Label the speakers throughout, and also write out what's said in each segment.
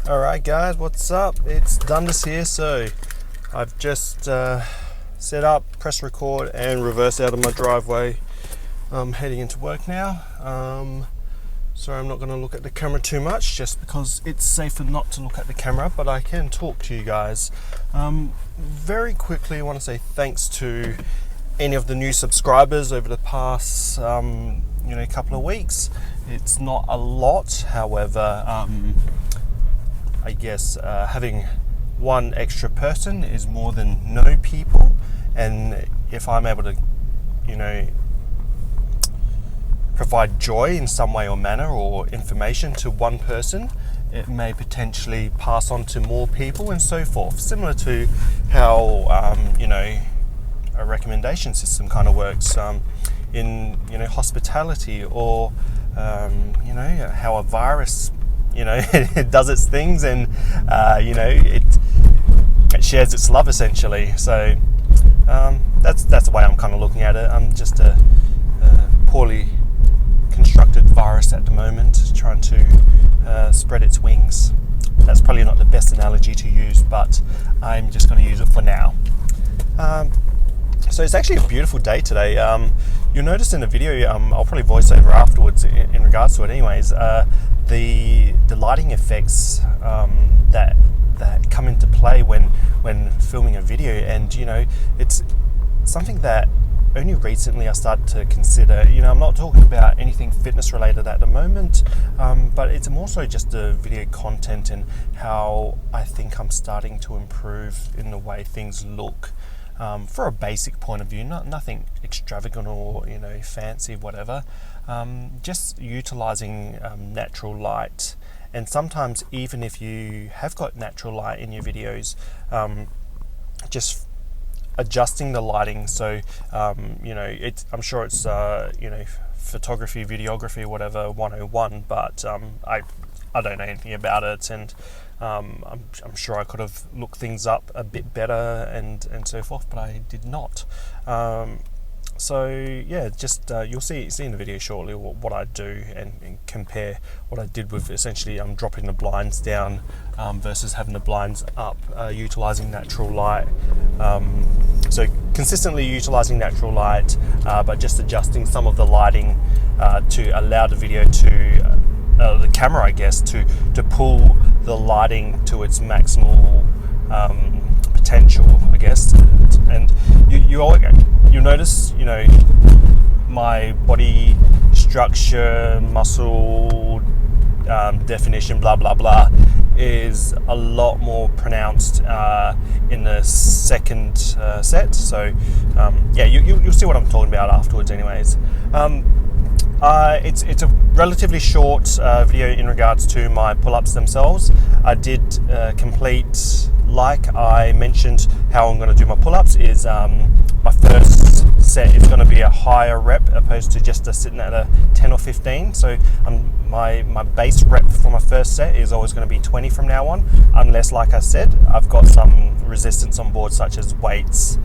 Speaker 1: Alright guys, what's up? It's Dundas here. So I've just set up, press record and reverse out of my driveway. I'm heading into work now. Sorry, I'm not going to look at the camera too much just because it's safer not to look at the camera, but I can talk to you guys. Very quickly, I want to say thanks to any of the new subscribers over the past couple of weeks. It's not a lot, however, I guess having one extra person is more than no people, and if I'm able to, provide joy in some way or manner or information to one person, it may potentially pass on to more people and so forth. Similar to how a recommendation system kind of works in hospitality, or how a virus it does its things, and it shares its love essentially. So that's the way I'm kind of looking at it. I'm just a poorly constructed virus at the moment, trying to spread its wings. That's probably not the best analogy to use, but I'm just going to use it for now. So it's actually a beautiful day today. You'll notice in the video, I'll probably voice over afterwards in regards to it anyways, the lighting effects that come into play when filming a video, and it's something that only recently I started to consider. I'm not talking about anything fitness related at the moment, but it's more so just the video content and how I think I'm starting to improve in the way things look. For a basic point of view, nothing extravagant or fancy, whatever. Just utilizing natural light, and sometimes even if you have got natural light in your videos, just adjusting the lighting. So I'm sure it's photography, videography, whatever 101, but I don't know anything about it, and I'm sure I could have looked things up a bit better and so forth, but I did not. So yeah, just you'll see in the video shortly what I do, and compare what I did with essentially dropping the blinds down versus having the blinds up, utilizing natural light. So consistently utilizing natural light, but just adjusting some of the lighting to allow the video to the camera, I guess, to pull the lighting to its maximal potential, I guess. And you'll notice, my body structure, muscle definition, blah blah blah, is a lot more pronounced in the second set. So you'll see what I'm talking about afterwards anyways. It's a relatively short video in regards to my pull-ups themselves. I did complete, like I mentioned, how I'm going to do my pull-ups is my first set is going to be a higher rep opposed to just sitting at a 10 or 15. So my base rep for my first set is always going to be 20 from now on, unless, like I said, I've got some resistance on board, such as weights,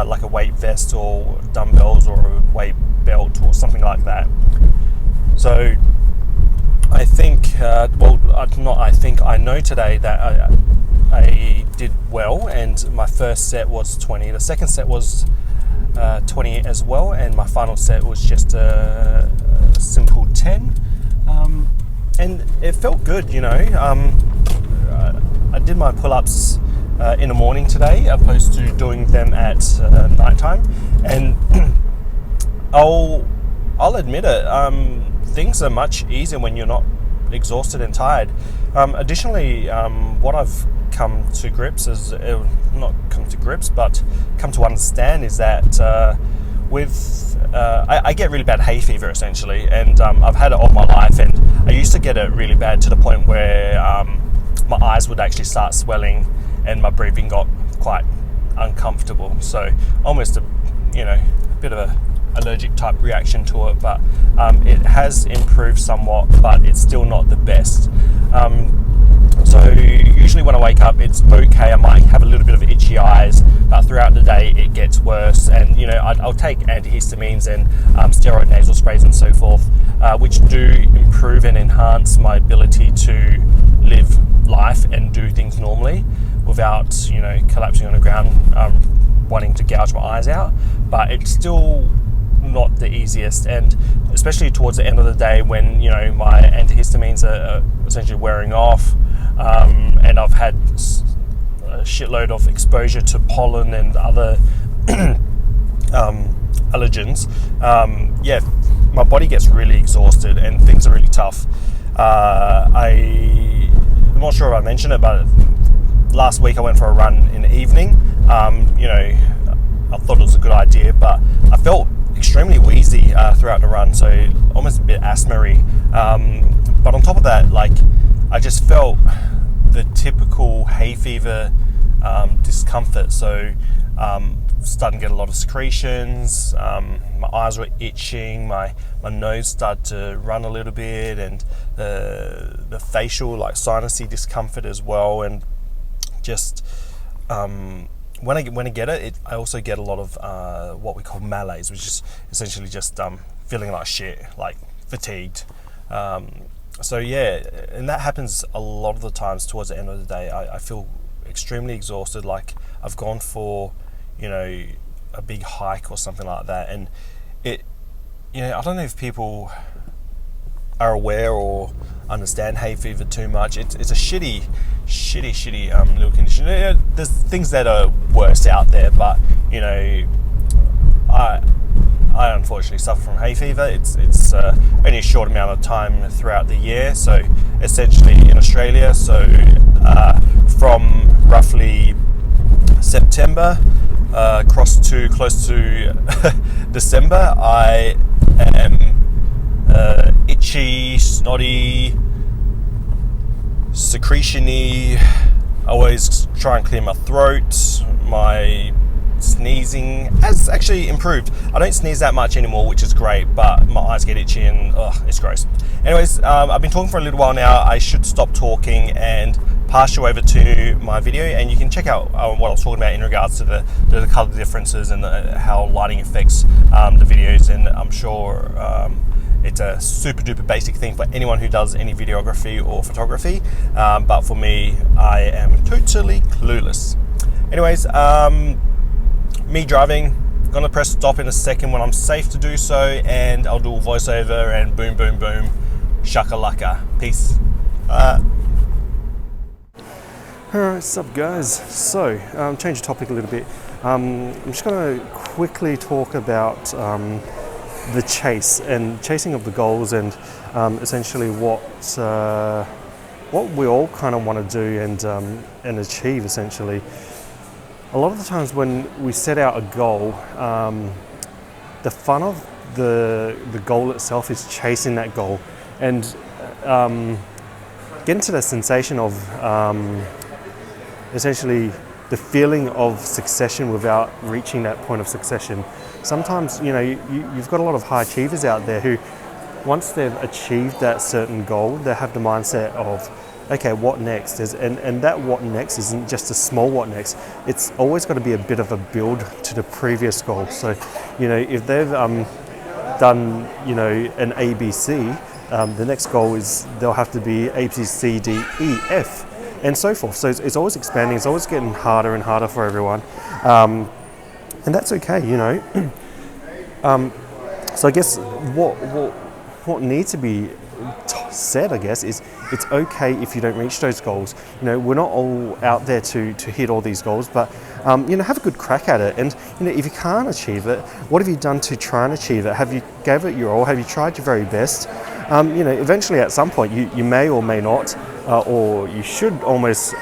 Speaker 1: like a weight vest or dumbbells or a weight belt or something like that. So I think, I know today that I did well, and my first set was 20. The second set was 20 as well, and my final set was just a simple 10. And it felt good, I did my pull-ups in the morning today, opposed to doing them at nighttime, and I'll admit it, things are much easier when you're not exhausted and tired. Additionally, what I've come to grips but come to understand is that I get really bad hay fever essentially, and I've had it all my life, and I used to get it really bad to the point where my eyes would actually start swelling and my breathing got quite uncomfortable. So almost a bit of a allergic type reaction to it, but it has improved somewhat, but it's still not the best. So usually when I wake up, it's okay. I might have a little bit of itchy eyes, but throughout the day it gets worse. And I'll take antihistamines and steroid nasal sprays and so forth, which do improve and enhance my ability to live life and do things normally without, you know, collapsing on the ground, wanting to gouge my eyes out. But it's still not the easiest, and especially towards the end of the day when, you know, my antihistamines are essentially wearing off, and I've had a shitload of exposure to pollen and other allergens. Yeah, my body gets really exhausted and things are really tough. I'm not sure if I mentioned it, but last week I went for a run in the evening. You know, I thought it was a good idea, but I felt extremely wheezy throughout the run, so almost a bit asthma-y. But on top of that, like, I just felt the typical hay fever discomfort. So starting to get a lot of secretions, my eyes were itching, my nose started to run a little bit, and the facial, like, sinusy discomfort as well. And just when I get it, I also get a lot of what we call malaise, which is essentially just feeling like shit, like fatigued. So yeah, and that happens a lot of the times towards the end of the day. I feel extremely exhausted, like I've gone for, you know, a big hike or something like that. And it, you know, I don't know if people are aware or understand hay fever too much. It's a shitty little condition. There's things that are worse out there, but, you know, I unfortunately suffer from hay fever. It's only a short amount of time throughout the year, so essentially in Australia, so from roughly September across to close to December, I am itchy, snotty, secretion-y. I always try and clear my throat. My sneezing has actually improved. I don't sneeze that much anymore, which is great, but my eyes get itchy and it's gross. Anyways, I've been talking for a little while now. I should stop talking and pass you over to my video, and you can check out what I was talking about in regards to the color differences and how lighting affects the videos. And I'm sure it's a super duper basic thing for anyone who does any videography or photography, but for me, I am totally clueless. Anyways, me driving, gonna press stop in a second when I'm safe to do so, and I'll do a voiceover and boom, boom, boom, shakalaka. Peace. Alright, what's up guys? So, change the topic a little bit. I'm just gonna quickly talk about the chase and chasing of the goals, and essentially what we all kind of want to do and achieve essentially. A lot of the times when we set out a goal, the fun of the goal itself is chasing that goal and getting to the sensation of essentially the feeling of succession without reaching that point of succession. Sometimes, you know, you've got a lot of high achievers out there who, once they've achieved that certain goal, they have the mindset of, okay, what next? And that what next isn't just a small what next. It's always got to be a bit of a build to the previous goal. So, you know, if they've done, you know, an ABC, the next goal is they'll have to be A, B, C, D, E, F, and so forth. So it's always expanding. It's always getting harder and harder for everyone, and that's okay, you know. So I guess what needs to be said, I guess, is it's okay if you don't reach those goals. You know, we're not all out there to hit all these goals, but you know, have a good crack at it. And you know, if you can't achieve it, what have you done to try and achieve it? Have you gave it your all? Have you tried your very best? You know, eventually at some point you may or may not, or you should almost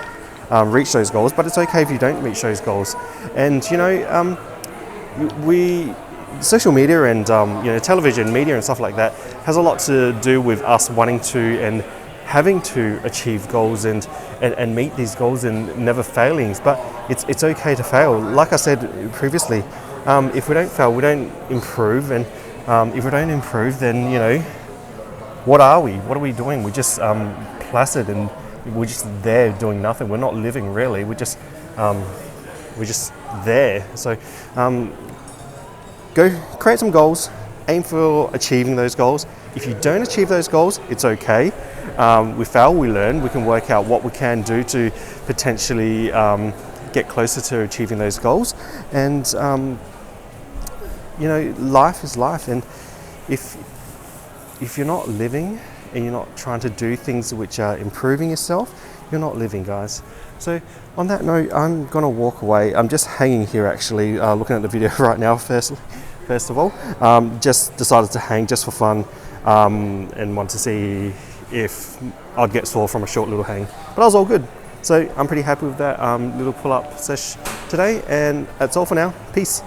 Speaker 1: reach those goals, but it's okay if you don't reach those goals. And you know, social media and you know, television media and stuff like that has a lot to do with us wanting to and having to achieve goals and meet these goals and never failing. But it's okay to fail. Like I said previously, if we don't fail, we don't improve, and if we don't improve, then you know, what are we? What are we doing? We're just placid and we're just there doing nothing. We're not living really. We're just there. So go create some goals, aim for achieving those goals. If you don't achieve those goals, it's okay. We fail, we learn, we can work out what we can do to potentially get closer to achieving those goals. And you know, life is life, and if you're not living and you're not trying to do things which are improving yourself, you're not living, guys. So on that note, I'm gonna walk away. I'm just hanging here actually, looking at the video right now first of all. Just decided to hang just for fun, and want to see if I'd get sore from a short little hang. But that was all good. So I'm pretty happy with that little pull-up sesh today, and that's all for now. Peace.